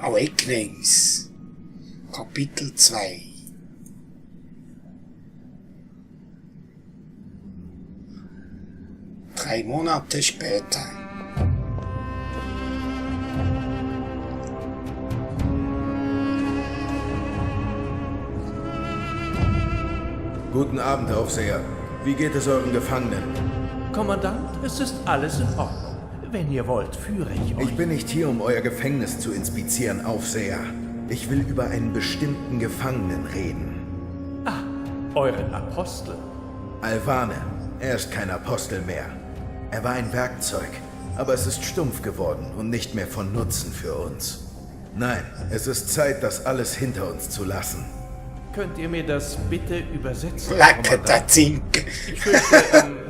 Awakenings. Kapitel 2. Drei Monate später. Guten Abend, Aufseher. Wie geht es euren Gefangenen? Kommandant, es ist alles in Ordnung. Wenn ihr wollt, führe ich euch. Ich bin nicht hier, um euer Gefängnis zu inspizieren, Aufseher. Ich will über einen bestimmten Gefangenen reden. Ah, euren Apostel. Alvane. Er ist kein Apostel mehr. Er war ein Werkzeug, aber es ist stumpf geworden und nicht mehr von Nutzen für uns. Nein, es ist Zeit, das alles hinter uns zu lassen. Könnt ihr mir das bitte übersetzen, Lecker der Kommandant? Zink. Ich fürchte,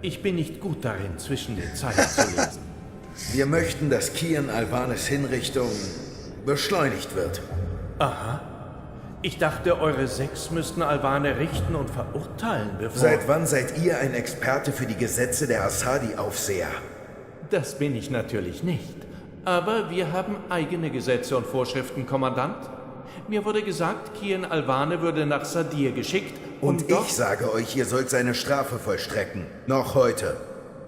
ich bin nicht gut darin, zwischen den Zeilen zu lesen. Wir möchten, dass Kian Alvanes Hinrichtung beschleunigt wird. Aha. Ich dachte, eure 6 müssten Alvane richten und verurteilen, bevor... Seit wann seid ihr ein Experte für die Gesetze der Asadi-Aufseher? Das bin ich natürlich nicht. Aber wir haben eigene Gesetze und Vorschriften, Kommandant. Mir wurde gesagt, Kian Alvane würde nach Sadir geschickt Und ich sage euch, ihr sollt seine Strafe vollstrecken. Noch heute.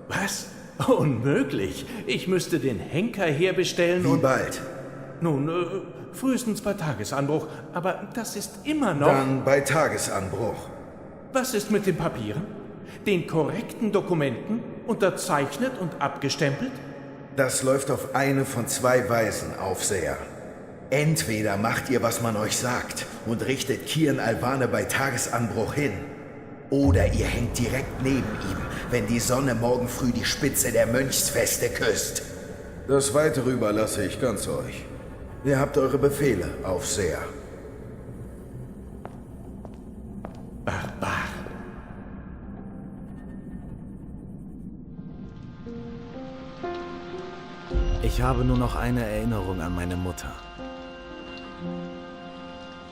Was? Unmöglich. Ich müsste den Henker herbestellen Wie und... bald? Nun, frühestens bei Tagesanbruch. Aber das ist immer noch... Dann bei Tagesanbruch. Was ist mit den Papieren? Den korrekten Dokumenten? Unterzeichnet und abgestempelt? Das läuft auf eine von 2 Weisen, Aufseher. Entweder macht ihr, was man euch sagt und richtet Kian Alvane bei Tagesanbruch hin. Oder ihr hängt direkt neben ihm, wenn die Sonne morgen früh die Spitze der Mönchsfeste küsst. Das Weitere überlasse ich ganz euch. Ihr habt eure Befehle, Aufseher. Barbar. Ich habe nur noch eine Erinnerung an meine Mutter.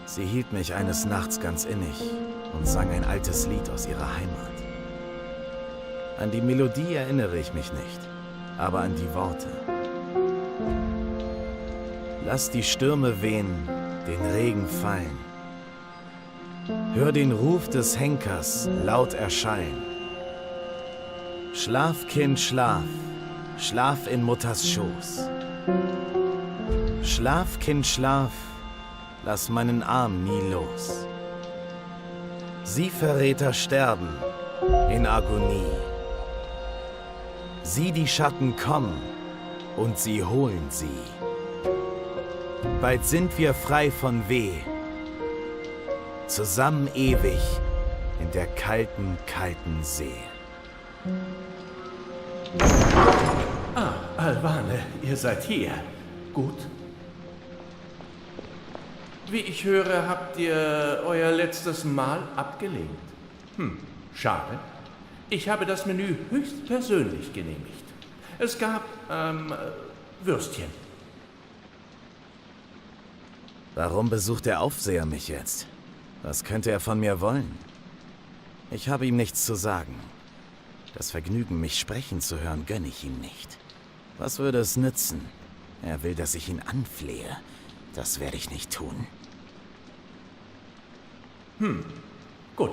Sie hielt mich eines Nachts ganz innig und sang ein altes Lied aus ihrer Heimat. An die Melodie erinnere ich mich nicht, aber an die Worte. Lass die Stürme wehen, den Regen fallen. Hör den Ruf des Henkers laut erschallen. Schlaf, Kind, schlaf, schlaf in Mutters Schoß. Schlaf, Kind, schlaf, lass meinen Arm nie los. Sie Verräter sterben in Agonie. Sieh die Schatten kommen und sie holen sie. Bald sind wir frei von Weh, zusammen ewig in der kalten, kalten See. Ah, Alvane, ihr seid hier. Gut. Wie ich höre, habt ihr euer letztes Mahl abgelehnt. Schade. Ich habe das Menü höchstpersönlich genehmigt. Es gab, Würstchen. Warum besucht der Aufseher mich jetzt? Was könnte er von mir wollen? Ich habe ihm nichts zu sagen. Das Vergnügen, mich sprechen zu hören, gönne ich ihm nicht. Was würde es nützen? Er will, dass ich ihn anflehe. Das werde ich nicht tun. Gut.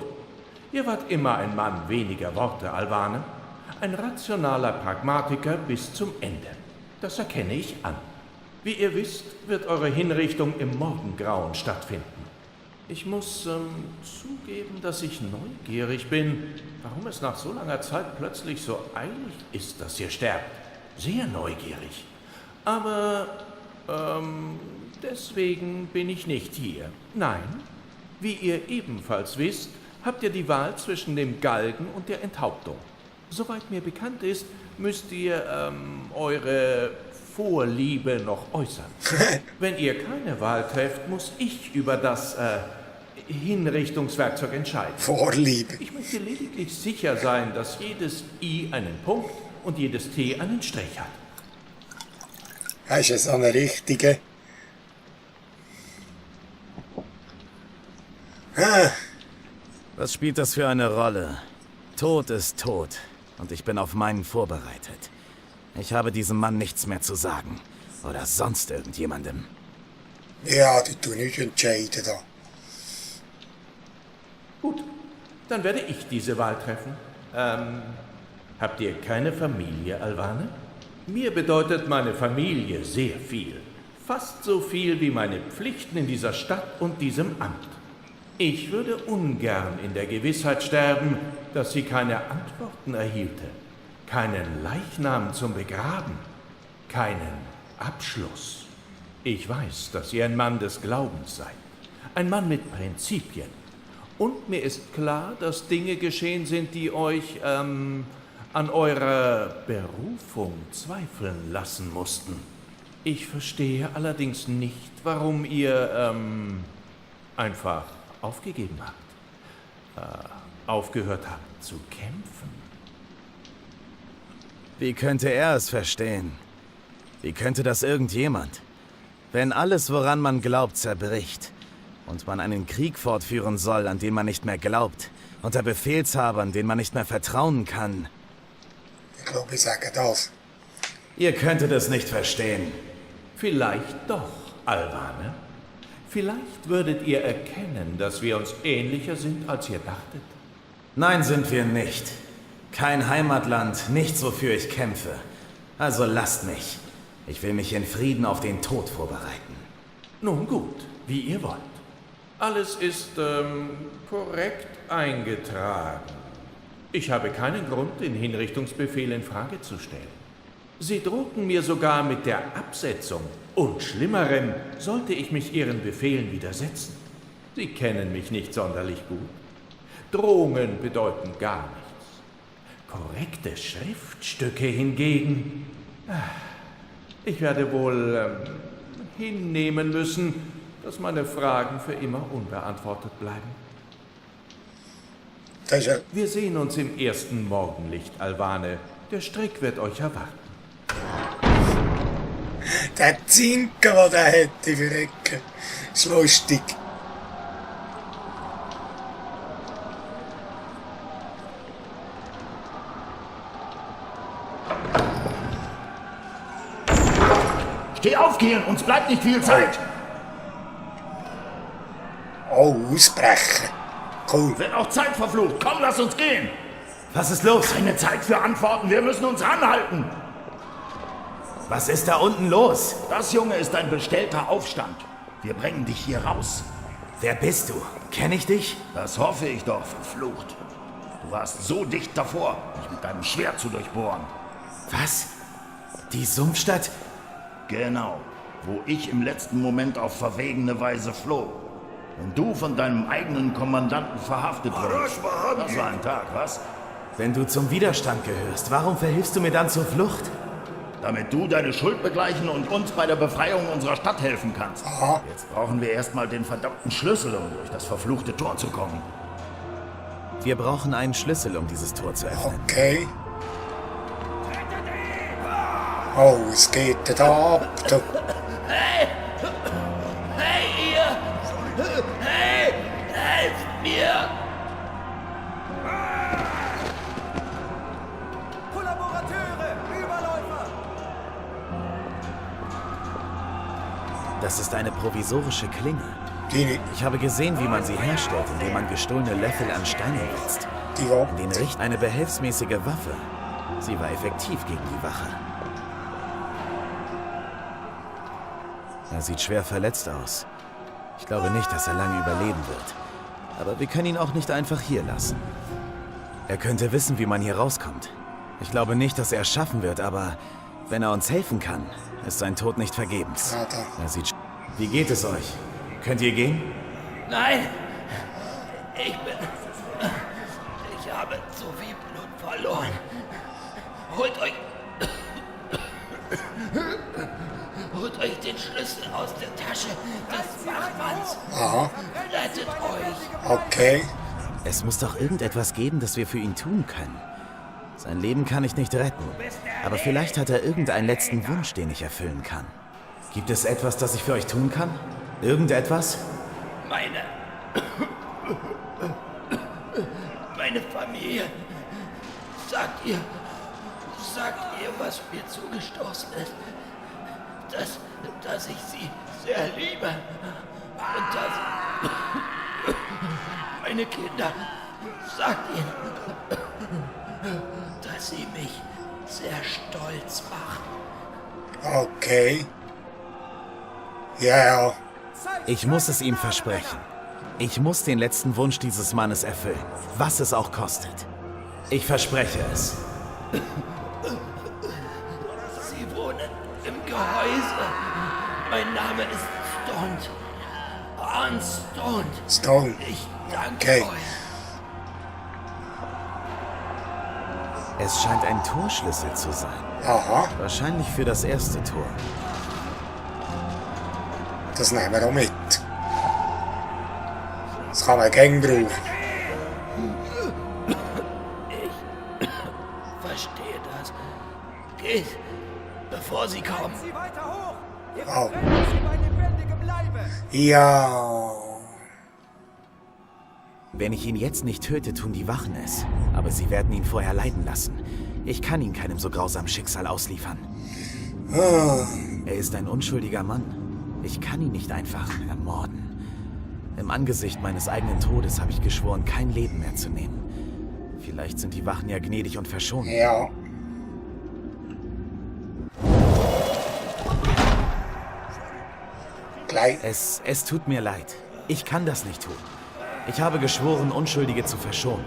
Ihr wart immer ein Mann weniger Worte, Alvane. Ein rationaler Pragmatiker bis zum Ende. Das erkenne ich an. Wie ihr wisst, wird eure Hinrichtung im Morgengrauen stattfinden. Ich muss zugeben, dass ich neugierig bin, warum es nach so langer Zeit plötzlich so eilig ist, dass ihr sterbt. Sehr neugierig. Aber, deswegen bin ich nicht hier. Nein, wie ihr ebenfalls wisst, habt ihr die Wahl zwischen dem Galgen und der Enthauptung. Soweit mir bekannt ist, müsst ihr, eure Vorliebe noch äußern. Wenn ihr keine Wahl trefft, muss ich über das, Hinrichtungswerkzeug entscheiden. Vorliebe. Ich möchte lediglich sicher sein, dass jedes I einen Punkt und jedes T einen Strich hat. Das ist ja so eine richtige. Was spielt das für eine Rolle? Tod ist tot und ich bin auf meinen vorbereitet. Ich habe diesem Mann nichts mehr zu sagen oder sonst irgendjemandem. Ja, die tun nicht entscheiden da. Gut, dann werde ich diese Wahl treffen. Habt ihr keine Familie, Alvane? Mir bedeutet meine Familie sehr viel. Fast so viel wie meine Pflichten in dieser Stadt und diesem Amt. Ich würde ungern in der Gewissheit sterben, dass sie keine Antworten erhielte, keinen Leichnam zum Begraben, keinen Abschluss. Ich weiß, dass ihr ein Mann des Glaubens seid, ein Mann mit Prinzipien. Und mir ist klar, dass Dinge geschehen sind, die euch an eurer Berufung zweifeln lassen mussten. Ich verstehe allerdings nicht, warum ihr einfach aufgegeben habt, aufgehört habt zu kämpfen. Wie könnte er es verstehen? Wie könnte das irgendjemand? Wenn alles, woran man glaubt, zerbricht und man einen Krieg fortführen soll, an den man nicht mehr glaubt, unter Befehlshabern, denen man nicht mehr vertrauen kann. Ich glaube, ich sage das. Ihr könntet es nicht verstehen. Vielleicht doch, Alvane. Vielleicht würdet ihr erkennen, dass wir uns ähnlicher sind, als ihr dachtet. Nein, sind wir nicht. Kein Heimatland, nichts, wofür ich kämpfe. Also lasst mich. Ich will mich in Frieden auf den Tod vorbereiten. Nun gut, wie ihr wollt. Alles ist, korrekt eingetragen. Ich habe keinen Grund, den Hinrichtungsbefehl in Frage zu stellen. Sie drohten mir sogar mit der Absetzung. Und Schlimmerem, sollte ich mich Ihren Befehlen widersetzen. Sie kennen mich nicht sonderlich gut. Drohungen bedeuten gar nichts. Korrekte Schriftstücke hingegen... Ich werde wohl hinnehmen müssen, dass meine Fragen für immer unbeantwortet bleiben. Das ist ja, Wir sehen uns im ersten Morgenlicht, Alvane. Der Strick wird euch erwarten. der Zinken, den der hätte, verrecken. Ist lustig. Steh auf, Kiel, uns bleibt nicht viel Zeit. Oh, ausbrechen. Cool. Wird auch Zeit verflucht. Komm, lass uns gehen. Was ist los? Keine Zeit für Antworten, wir müssen uns ranhalten. Was ist da unten los? Das, Junge, ist ein bestellter Aufstand. Wir bringen dich hier raus. Wer bist du? Kenn ich dich? Das hoffe ich doch, verflucht. Du warst so dicht davor, mich mit deinem Schwert zu durchbohren. Was? Die Sumpfstadt? Genau, wo ich im letzten Moment auf verwegene Weise floh. Und du von deinem eigenen Kommandanten verhaftet wurdest. Das war ein Tag, was? Wenn du zum Widerstand gehörst, warum verhilfst du mir dann zur Flucht? Damit du deine Schuld begleichen und uns bei der Befreiung unserer Stadt helfen kannst. Aha. Jetzt brauchen wir erstmal den verdammten Schlüssel, um durch das verfluchte Tor zu kommen. Wir brauchen einen Schlüssel, um dieses Tor zu öffnen. Okay. Oh, es geht da ab. Du. Hey, ihr! Hey, helft mir! Kollaborateure, Überläufer! Das ist eine provisorische Klinge. Die, Ich habe gesehen, wie man sie herstellt, indem man gestohlene Löffel an Steine setzt. die war. Den Richt eine behelfsmäßige Waffe. Sie war effektiv gegen die Wache. Er sieht schwer verletzt aus. Ich glaube nicht, dass er lange überleben wird. Aber wir können ihn auch nicht einfach hier lassen. Er könnte wissen, wie man hier rauskommt. Ich glaube nicht, dass er es schaffen wird, aber wenn er uns helfen kann, ist sein Tod nicht vergebens. Ja, da. Er sieht... Wie geht es euch? Könnt ihr gehen? Nein! Ich habe zu viel Blut verloren. Holt euch den Schlüssel aus der Tasche des Wachmanns. Aha. Rettet euch! Okay. Es muss doch irgendetwas geben, das wir für ihn tun können. Sein Leben kann ich nicht retten, aber vielleicht hat er irgendeinen letzten Wunsch, den ich erfüllen kann. Gibt es etwas, das ich für euch tun kann? Irgendetwas? Meine Familie. Sagt ihr, was mir zugestoßen ist? Dass ich sie sehr liebe. Und dass meine Kinder, sagt ihnen, dass sie mich sehr stolz machen. Okay. Ja. Ich muss es ihm versprechen. Ich muss den letzten Wunsch dieses Mannes erfüllen, was es auch kostet. Ich verspreche es. Sie wohnen im Gehäuse. Mein Name ist Stont. Arn Stont. Stone. Ich danke Okay. euch. Es scheint ein Torschlüssel zu sein. Aha. Wahrscheinlich für das erste Tor. Das nehmen wir auch mit. Das kann man gern brauchen. Ich verstehe das. Geht, bevor sie kommen. Sie weiter hoch! Ihr Au. verbrennt sie bei lebendigem Leibe! Ja. Wenn ich ihn jetzt nicht töte, tun die Wachen es. Aber sie werden ihn vorher leiden lassen. Ich kann ihn keinem so grausamen Schicksal ausliefern. Er ist ein unschuldiger Mann. Ich kann ihn nicht einfach ermorden. Im Angesicht meines eigenen Todes habe ich geschworen, kein Leben mehr zu nehmen. Vielleicht sind die Wachen ja gnädig und verschont. Ja. Gleich. Es tut mir leid. Ich kann das nicht tun. Ich habe geschworen, Unschuldige zu verschonen.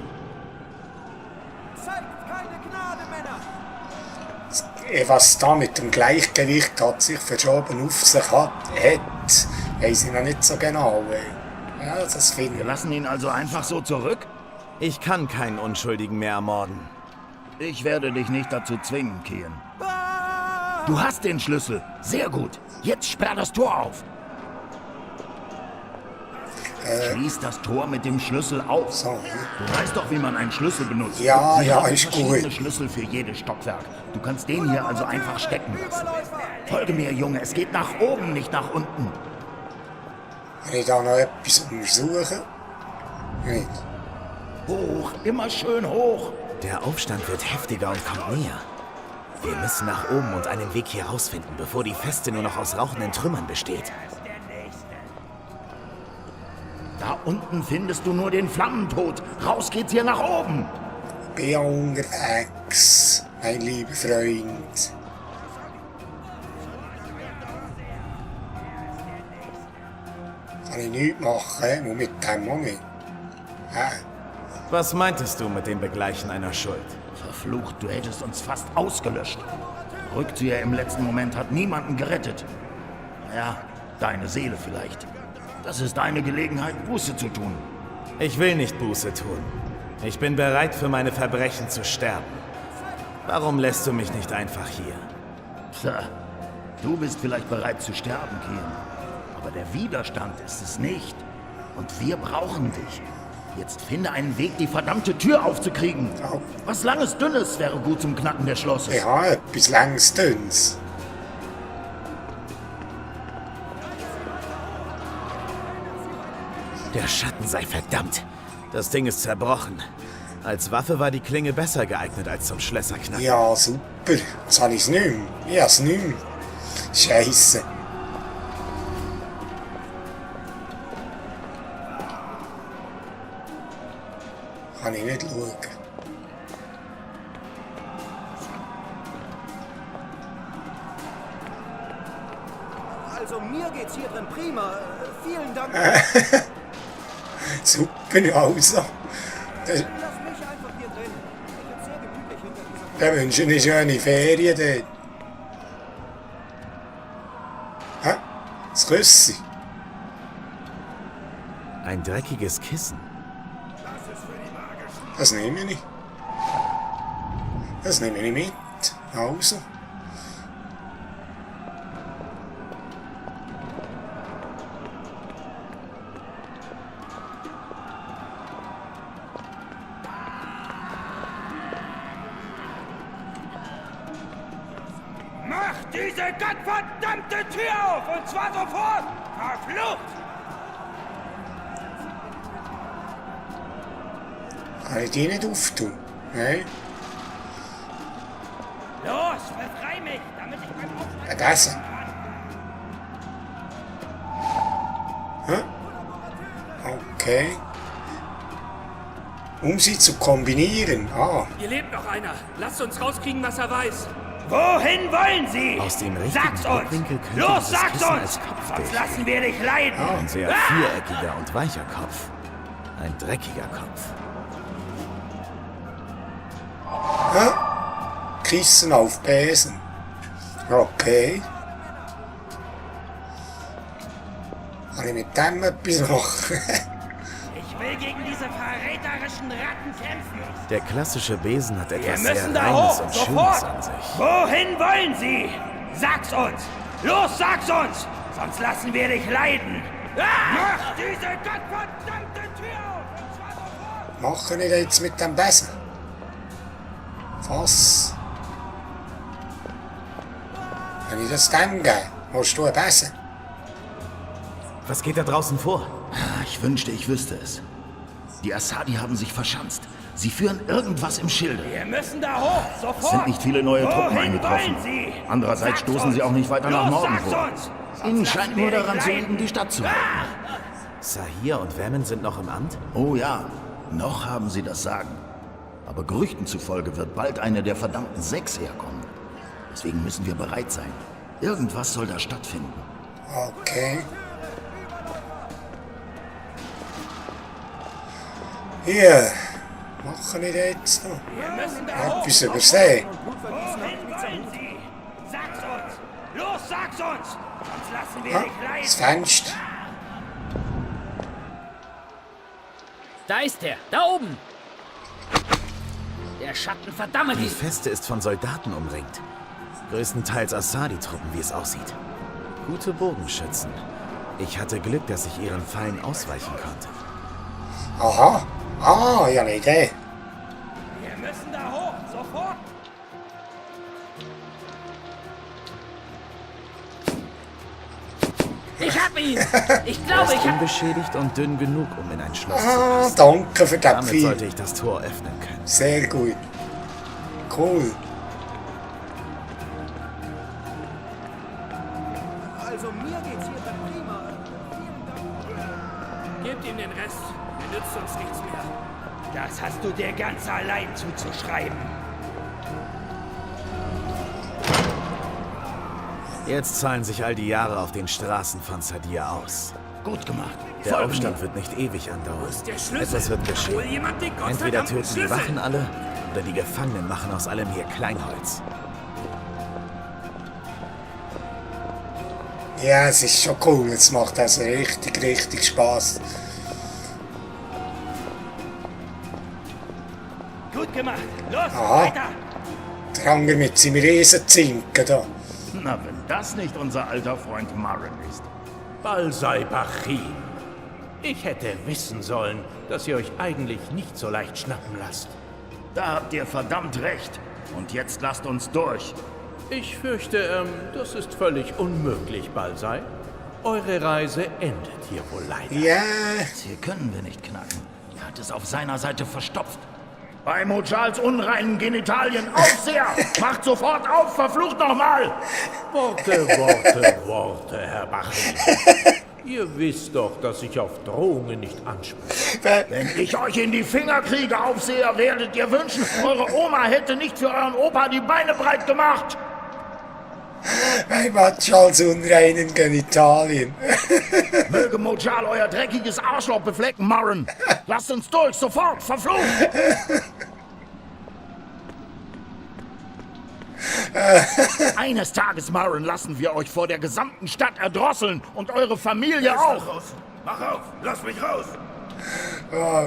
Zeigt keine Gnade, Männer! Was da mit dem Gleichgewicht hat sich verschoben auf sich hat, weiss ich noch nicht so genau. Ja, das finde Wir ich. lassen ihn also einfach so zurück? Ich kann keinen Unschuldigen mehr ermorden. Ich werde dich nicht dazu zwingen, Kian. Du hast den Schlüssel. Sehr gut. Jetzt sperr das Tor auf. Schließ das Tor mit dem Schlüssel auf. So, Du weißt doch, wie man einen Schlüssel benutzt. Ja, Sie ja, haben ist verschiedene gut. Schlüssel für jedes Stockwerk. Du kannst den hier also einfach stecken lassen. Folge mir, Junge. Es geht nach oben, nicht nach unten. Kann ich da noch etwas untersuchen? Nicht. Hoch, immer schön hoch. Der Aufstand wird heftiger und kommt näher. Wir müssen nach oben und einen Weg hier rausfinden, bevor die Feste nur noch aus rauchenden Trümmern besteht. Da unten findest du nur den Flammentod. Raus geht's hier nach oben. Bin ja unterwegs, mein lieber Freund. Kann ich nichts machen, und mit dem auch nicht. Was meintest du mit dem Begleichen einer Schuld? Verflucht, du hättest uns fast ausgelöscht. Der Rückzieher im letzten Moment hat niemanden gerettet. Ja, deine Seele vielleicht. Das ist deine Gelegenheit, Buße zu tun. Ich will nicht Buße tun. Ich bin bereit, für meine Verbrechen zu sterben. Warum lässt du mich nicht einfach hier? Tja, du bist vielleicht bereit zu sterben, Kian. Aber der Widerstand ist es nicht. Und wir brauchen dich. Jetzt finde einen Weg, die verdammte Tür aufzukriegen. Oh. Was Langes, Dünnes wäre gut zum Knacken des Schlosses. Ich habe etwas Langes, Dünnes. Der Schatten sei verdammt. Das Ding ist zerbrochen. Als Waffe war die Klinge besser geeignet als zum Schlösserknacken. Ja, super. Jetzt habe ich es nicht mehr. Ich habe es nicht mehr. Scheisse. Kann ich nicht schauen. Also mir geht's hier drin prima. Vielen Dank. Super, also. Lass mich einfach hier drin. Ich bin sehr gemütlich hinter dieser Da wünsche ich eine schöne Ferien dort. Hä? Das Küssi. Ein dreckiges Kissen. Das nehme ich nicht. Das nehme ich nicht mit. Also. Mach diese gottverdammte Tür auf! Und zwar sofort! Verflucht! Kann ich die nicht auftun? Nein? Los, befrei mich, damit ich beim Aufstand Ja, das. kann. Okay. Um sie zu kombinieren. Ah. Hier lebt noch einer. Lasst uns rauskriegen, was er weiß. Wohin wollen Sie? Aus dem richtigen Sag's uns! Blickwinkel könnte Los, dieses sag's Kissen uns! als Kopf Sonst durchgehen. lassen wir dich leiden! Ein sehr viereckiger und weicher Kopf. Ein dreckiger Kopf. Kissen auf Besen. Okay. Kann ich mit dem etwas machen? Ich will gegen diese verräterischen Ratten kämpfen! Der klassische Besen hat Wir etwas sehr müssen da Reines hoch! und Sofort! Schönes an sich. Wohin wollen Sie? Sag's uns! Los, sag's uns! Sonst lassen wir dich leiden! Mach diese gottverdammte Tür auf! Und zwar sofort! Machen wir jetzt mit dem Besen? Was? Wenn ich das dem gebe, hast du einen Besen? Was geht da draußen vor? Ich wünschte, ich wüsste es. Die Asadi haben sich verschanzt. Sie führen irgendwas im Schilde. Wir müssen da hoch! Sofort! Es sind nicht viele neue Truppen Wohin eingetroffen. wollen Sie? Andererseits Sag's stoßen sie uns. auch nicht weiter nach Los, Norden sag's vor. uns. Ihnen Sonst scheint lassen nur wir daran dich zu leiden. liegen, die Stadt zu halten. Sahir und Vermin sind noch im Amt? Oh ja, noch haben sie das Sagen. Aber Gerüchten zufolge wird bald eine der verdammten 6 herkommen. Deswegen müssen wir bereit sein. Irgendwas soll da stattfinden. Okay. Hier. Machen wir jetzt noch? Wir müssen da hoch! Etwas übersehen. Wohin wollen Sie? Sag's uns! Los, sag's uns! Sonst lassen wir Ah, dich das leiden! Fenster. Da ist er, da oben! Der Schatten, verdamme Die dich! Feste ist von Soldaten umringt. Größtenteils Asadi-Truppen, wie es aussieht. Gute Bogenschützen. Ich hatte Glück, dass ich ihren Fallen ausweichen konnte. Aha. Ah, ja, eine Idee. Wir müssen da hoch! Sofort! Ich hab ihn! Ich glaube, Er ich ist hab... unbeschädigt und dünn genug, um in ein Schloss zu Ah, passen. danke für den Damit Pfeil. sollte ich das Tor öffnen können. Sehr gut. Cool. Also mir geht's hier dann prima. Vielen Dank. Gebt ihm den Rest. Er nützt uns nichts mehr. Das hast du dir ganz allein zuzuschreiben. Jetzt zahlen sich all die Jahre auf den Straßen von Sadir aus. Gut gemacht. Der Folgen Aufstand mir. wird nicht ewig andauern. ist der Schlüssel? Etwas wird Hol geschehen. jemand den Entweder gottverdammten töten die Schlüssel. Wachen alle, oder die Gefangenen machen aus allem hier Kleinholz. Ja, es ist schon cool. Es macht also richtig, richtig Spaß. Gut gemacht. Los, Aha. weiter. Der Hanger mit seinem Riesenzinken da. Na, wenn das nicht unser alter Freund Maren ist. Balsai Bachin. Ich hätte wissen sollen, dass ihr euch eigentlich nicht so leicht schnappen lasst. Da habt ihr verdammt recht. Und jetzt lasst uns durch. Ich fürchte, das ist völlig unmöglich, Balsai. Eure Reise endet hier wohl leider. Ja, Hier können wir nicht knacken. Er hat es auf seiner Seite verstopft. Bei Mojals unreinen Genitalien Aufseher! Macht sofort auf, verflucht nochmal! Worte, Herr Bachin. Ihr wisst doch, dass ich auf Drohungen nicht anspreche. Wenn ich euch in die Finger kriege, Aufseher, werdet ihr wünschen, eure Oma hätte nicht für euren Opa die Beine breit gemacht! ein Matsch als unreinen Genitalien. Möge Mojal euer dreckiges Arschloch beflecken, Maren! Lasst uns durch, sofort, verflucht! Eines Tages, Maren, lassen wir euch vor der gesamten Stadt erdrosseln und eure Familie auch! Mach auf. Lass mich raus. Ah.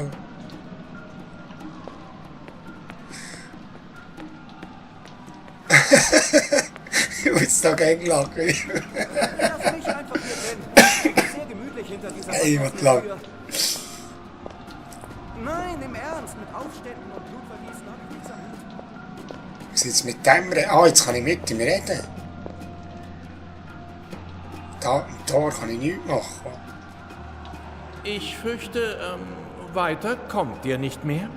Ich muss da gegen lachen. Lass mich einfach hier drin. Sehr gemütlich hinter dieser Ey, was verschlossenen lang. Tür. Nein, im Ernst. Mit Aufständen und Blutvergießen habe ich nichts am Hut. Was jetzt mit dem reden? Ah, jetzt kann ich mit ihm reden. Da am Tor kann ich nichts machen. Ich fürchte, weiter kommt ihr nicht mehr.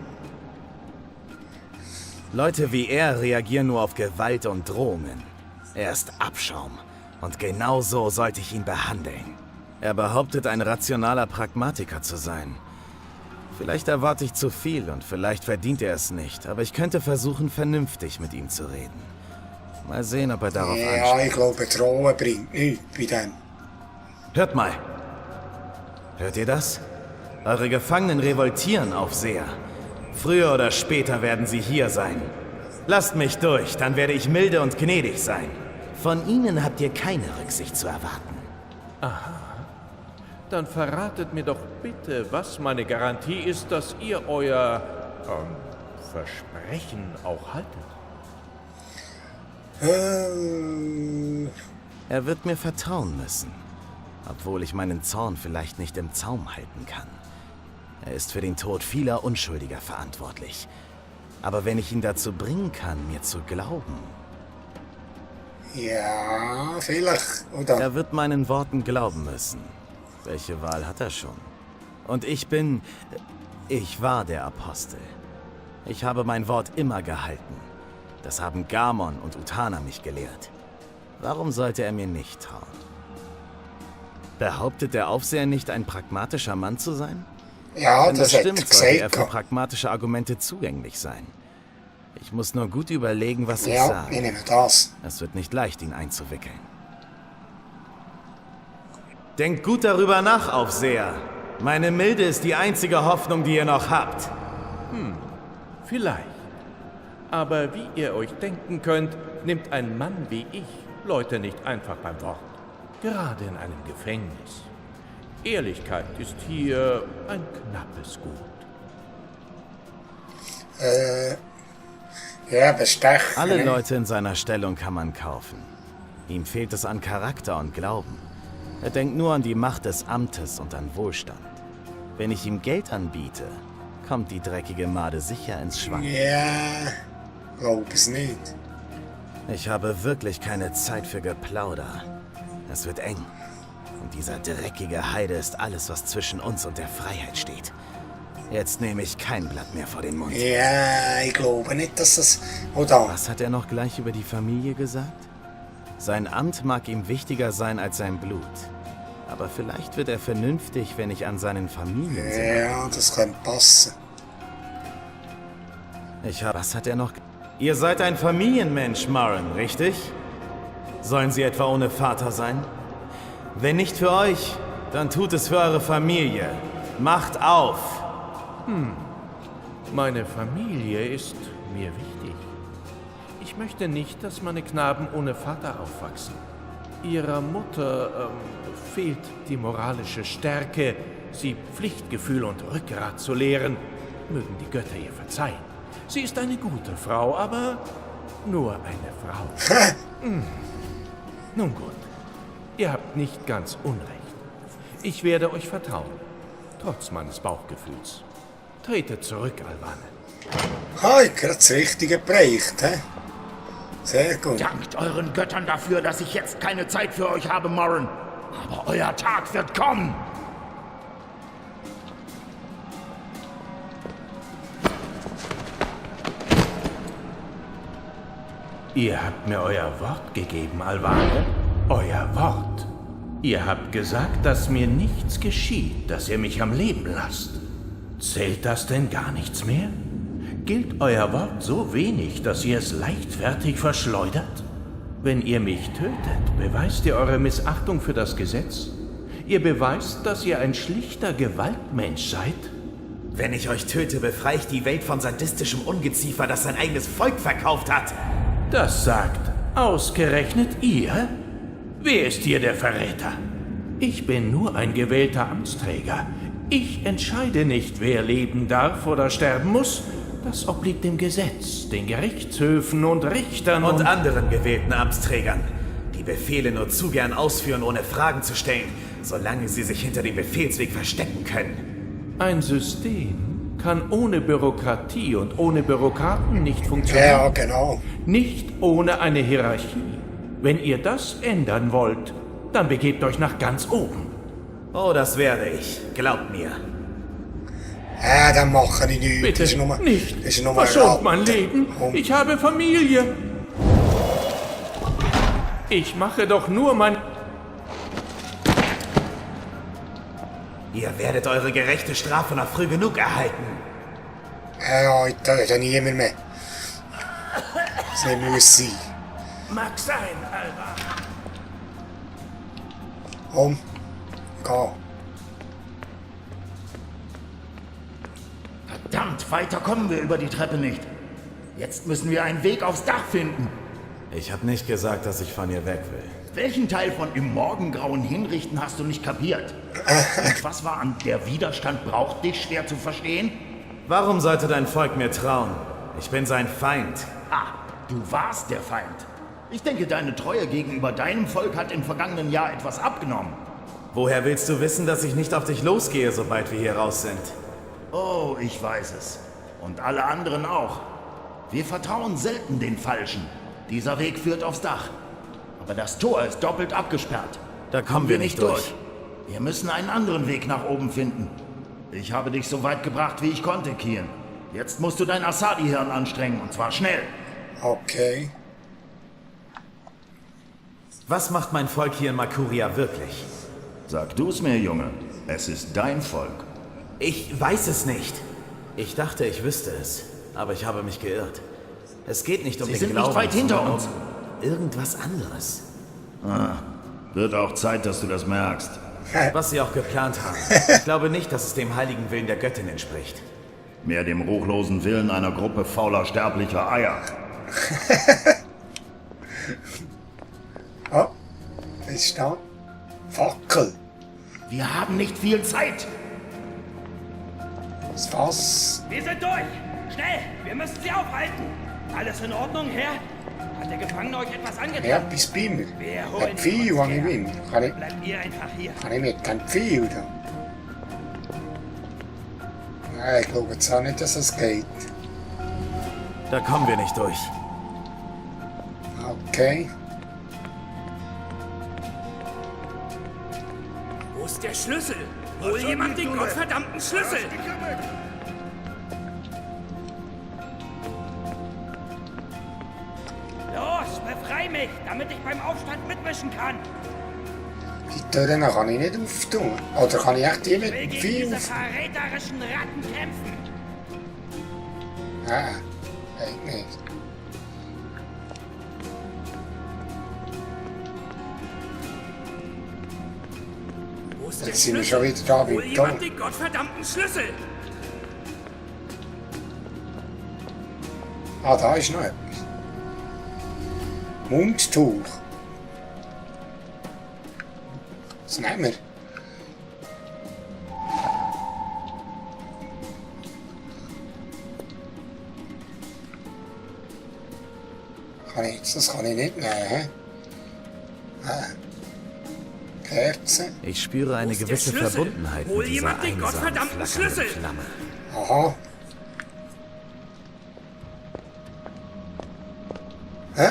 Leute wie er reagieren nur auf Gewalt und Drohungen. Er ist Abschaum. Und genau so sollte ich ihn behandeln. Er behauptet, ein rationaler Pragmatiker zu sein. Vielleicht erwarte ich zu viel und vielleicht verdient er es nicht, aber ich könnte versuchen, vernünftig mit ihm zu reden. Mal sehen, ob er darauf Ja, anspringt. ich glaube, Drohen bringt nichts bei dem. Hört mal. Hört ihr das? Eure Gefangenen revoltieren, Aufseher. Früher oder später werden sie hier sein. Lasst mich durch, dann werde ich milde und gnädig sein. Von ihnen habt ihr keine Rücksicht zu erwarten. Dann verratet mir doch bitte, was meine Garantie ist, dass ihr euer Versprechen auch haltet. Er wird mir vertrauen müssen, obwohl ich meinen Zorn vielleicht nicht im Zaum halten kann. Er ist für den Tod vieler Unschuldiger verantwortlich. Aber wenn ich ihn dazu bringen kann, mir zu glauben... Ja, vielleicht, oder? Er wird meinen Worten glauben müssen. Welche Wahl hat er schon? Und ich war der Apostel. Ich habe mein Wort immer gehalten. Das haben Garmon und Utana mich gelehrt. Warum sollte er mir nicht trauen? Behauptet der Aufseher nicht, ein pragmatischer Mann zu sein? Ja, Wenn das das hat er stimmt, sollte er für gesagt. pragmatische Argumente zugänglich sein. Ich muss nur gut überlegen, was ich Ja, ich sage. nehme das. Es wird nicht leicht, ihn einzuwickeln. Denkt gut darüber nach, Aufseher. Meine Milde ist die einzige Hoffnung, die ihr noch habt. Vielleicht. Aber wie ihr euch denken könnt, nimmt ein Mann wie ich Leute nicht einfach beim Wort. Gerade in einem Gefängnis. Ehrlichkeit ist hier ein knappes Gut. Ja, bestechen. Alle ne? Leute in seiner Stellung kann man kaufen. Ihm fehlt es an Charakter und Glauben. Er denkt nur an die Macht des Amtes und an Wohlstand. Wenn ich ihm Geld anbiete, kommt die dreckige Made sicher ins Schwanken. Ja, glaub es nicht. Ich habe wirklich keine Zeit für Geplauder. Es wird eng. Und dieser dreckige Heide ist alles, was zwischen uns und der Freiheit steht. Jetzt nehme ich kein Blatt mehr vor den Mund. Ja, ich glaube nicht, dass das... Oder? Was hat er noch gleich über die Familie gesagt? Sein Amt mag ihm wichtiger sein als sein Blut. Aber vielleicht wird er vernünftig, wenn ich an seinen Familien sehe. Ja, das könnte passen. Was hat er noch... Ihr seid ein Familienmensch, Maren, richtig? Sollen sie etwa ohne Vater sein? Wenn nicht für euch, dann tut es für eure Familie. Macht auf! Meine Familie ist mir wichtig. Ich möchte nicht, dass meine Knaben ohne Vater aufwachsen. Ihrer Mutter fehlt die moralische Stärke, sie Pflichtgefühl und Rückgrat zu lehren. Mögen die Götter ihr verzeihen. Sie ist eine gute Frau, aber nur eine Frau. Nun gut, ihr habt nicht ganz Unrecht. Ich werde euch vertrauen, trotz meines Bauchgefühls. Tretet zurück, Alvane. Ich gerade das Richtige gebracht, hä? Sehr gut. Dankt euren Göttern dafür, dass ich jetzt keine Zeit für euch habe, Morin. Aber euer Tag wird kommen. Ihr habt mir euer Wort gegeben, Alvane. Euer Wort. Ihr habt gesagt, dass mir nichts geschieht, dass ihr mich am Leben lasst. Zählt das denn gar nichts mehr? Gilt euer Wort so wenig, dass ihr es leichtfertig verschleudert? Wenn ihr mich tötet, beweist ihr eure Missachtung für das Gesetz? Ihr beweist, dass ihr ein schlichter Gewaltmensch seid? Wenn ich euch töte, befreie ich die Welt von sadistischem Ungeziefer, das sein eigenes Volk verkauft hat. Das sagt ausgerechnet ihr? Wer ist hier der Verräter? Ich bin nur ein gewählter Amtsträger. Ich entscheide nicht, wer leben darf oder sterben muss. Das obliegt dem Gesetz, den Gerichtshöfen und Richtern Und anderen gewählten Amtsträgern, die Befehle nur zu gern ausführen, ohne Fragen zu stellen, solange sie sich hinter dem Befehlsweg verstecken können. Ein System kann ohne Bürokratie und ohne Bürokraten nicht funktionieren. Ja, genau. Nicht ohne eine Hierarchie. Wenn ihr das ändern wollt, dann begebt euch nach ganz oben. Oh, das werde ich. Glaubt mir. Dann mache ich nichts. Bitte Das ist nur, nicht. Das ist nur Verschont ein mein Ratte. Leben. Und Ich habe Familie. Ich mache doch nur mein... Ihr werdet eure gerechte Strafe noch früh genug erhalten. Ja, ich töte niemand mehr. Das muss sein. Mag sein, Alva. Komm, geh. Verdammt, weiter kommen wir über die Treppe nicht. Jetzt müssen wir einen Weg aufs Dach finden. Ich habe nicht gesagt, dass ich von ihr weg will. Welchen Teil von im Morgengrauen hinrichten hast du nicht kapiert? Und was war an der Widerstand braucht dich schwer zu verstehen? Warum sollte dein Volk mir trauen? Ich bin sein Feind. Ah, du warst der Feind. Ich denke, deine Treue gegenüber deinem Volk hat im vergangenen Jahr etwas abgenommen. Woher willst du wissen, dass ich nicht auf dich losgehe, sobald wir hier raus sind? Oh, ich weiß es. Und alle anderen auch. Wir vertrauen selten den Falschen. Dieser Weg führt aufs Dach. Aber das Tor ist doppelt abgesperrt. Da kommen wir nicht durch. Wir müssen einen anderen Weg nach oben finden. Ich habe dich so weit gebracht, wie ich konnte, Kian. Jetzt musst du dein Asadi-Hirn anstrengen, und zwar schnell. Okay. Was macht mein Volk hier in Makuria wirklich? Sag du's mir, Junge. Es ist dein Volk. Ich weiß es nicht. Ich dachte, ich wüsste es. Aber ich habe mich geirrt. Es geht nicht um den Sie sind Glauben, nicht weit hinter sondern uns. um irgendwas anderes. Wird auch Zeit, dass du das merkst. Was sie auch geplant haben. Ich glaube nicht, dass es dem heiligen Willen der Göttin entspricht. Mehr dem ruchlosen Willen einer Gruppe fauler sterblicher Eier. Oh, was ist da? Fackel. Wir haben nicht viel Zeit. Das Fass. Wir sind durch. Schnell, wir müssen sie aufhalten. Alles in Ordnung, Herr? Hat der Gefangene euch etwas angetan? Ja, etwas bei mir. Wir Ein holen Pfeil, ihn was ich uns will. her. Bleibt ihr einfach hier. Kann ich mit kein Pfeil da? Nein, ich glaube jetzt auch nicht, dass es geht. Da kommen wir nicht durch. Okay. Wo ist der Schlüssel? Hol jemand den gottverdammten Schlüssel! Los, befrei mich, damit ich beim Aufstand mitmischen kann! Die Türen kann ich nicht auftun. Oder kann ich echt die mit Ich will dem gegen Pfeil diese auf... verräterischen Ratten kämpfen! Ah, geht nicht. Wo ist der Jetzt sind wir Schlüssel? schon wieder da Hol wie jemand da. den gottverdammten Schlüssel! Ah, da ist noch etwas. Mundtuch. Was nehmen wir? Das kann ich nicht nehmen, hä? Kerze. Ich spüre eine Wo ist der gewisse Schlüssel? Verbundenheit Hol mit dieser jemand den einsamen, gottverdammten flackernden Schlüssel! Flamme. Aha. Hä?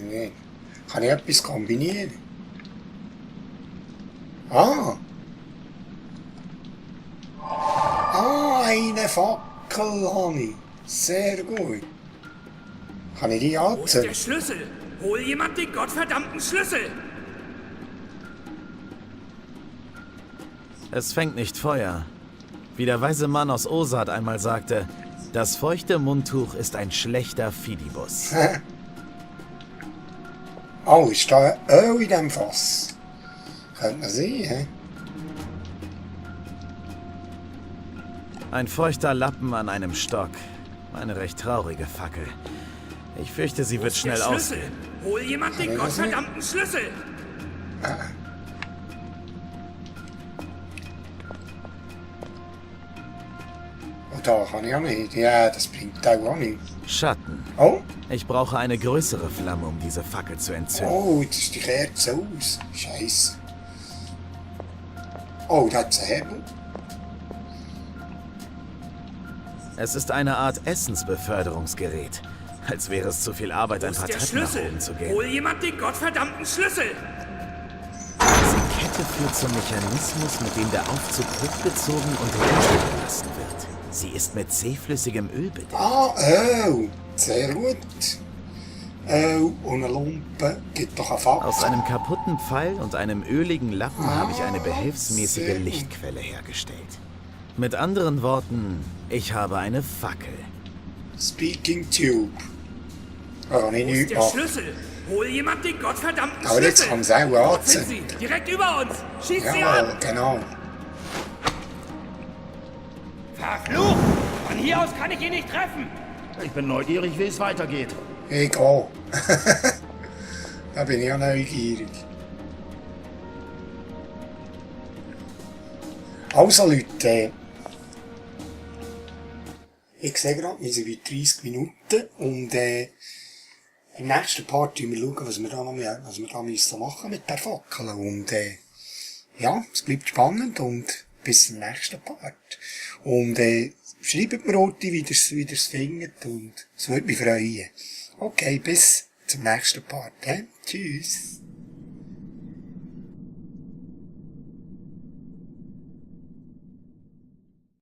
Nein. Kann ich etwas kombinieren? Ah! Ah, eine Fackel habe ich. Sehr gut. Kann ich die Wo ist der anzünden? Schlüssel? Hol jemand den gottverdammten Schlüssel! Es fängt nicht Feuer. Wie der weise Mann aus Osad einmal sagte, das feuchte Mundtuch ist ein schlechter Fidibus. Oh, ist da Öl in dem Fass? Könnte man sehen, hä? Ein feuchter Lappen an einem Stock. Eine recht traurige Fackel. Ich fürchte, sie wird schnell Der Schlüssel! ausgehen. Hol jemand den ich das nicht? gottverdammten Schlüssel! Und da kann ich auch nicht. Ja, das bringt auch nicht. Schatten. Oh, Ich brauche eine größere Flamme, um diese Fackel zu entzünden. oh, jetzt ist die Kerze aus. Scheiße. Oh, da hat's einen Hebel. Es ist eine Art Essensbeförderungsgerät. Als wäre es zu viel Arbeit, ein Wo paar ist der Treppen nach Schlüssel? oben zu gehen. Hol jemand den gottverdammten Schlüssel! Diese Kette führt zum Mechanismus, mit dem der Aufzug hochgezogen und runtergelassen wird. Sie ist mit zähflüssigem Öl bedeckt. Ah, oh, sehr gut. Öl und eine Lumpe gibt doch eine Fackel. Aus einem kaputten Pfeil und einem öligen Lappen habe ich eine behelfsmäßige sehr gut. Lichtquelle hergestellt. Mit anderen Worten, ich habe eine Fackel. Speaking Tube. Oh, nicht Wo ist nichts der machen. Schlüssel? Hol jemand den gottverdammten Aber jetzt Schlüssel! haben sie auch Dort sind angezündet. sie! Direkt über uns! Schieß sie Jawohl, an! genau. Verflucht! Von hier aus kann ich ihn nicht treffen! Ich bin neugierig, wie es weitergeht. Ich auch. Da bin ich auch neugierig. Also Leute, ich sehe gerade, wir sind bei 30 Minuten und im nächsten Part schauen wir, was wir da machen müssen mit der Fackel. Und ja, es bleibt spannend und bis zum nächsten Part. Und schreibt mir auch, wie ihr es findet und es würde mich freuen. Okay, bis zum nächsten Part. Tschüss.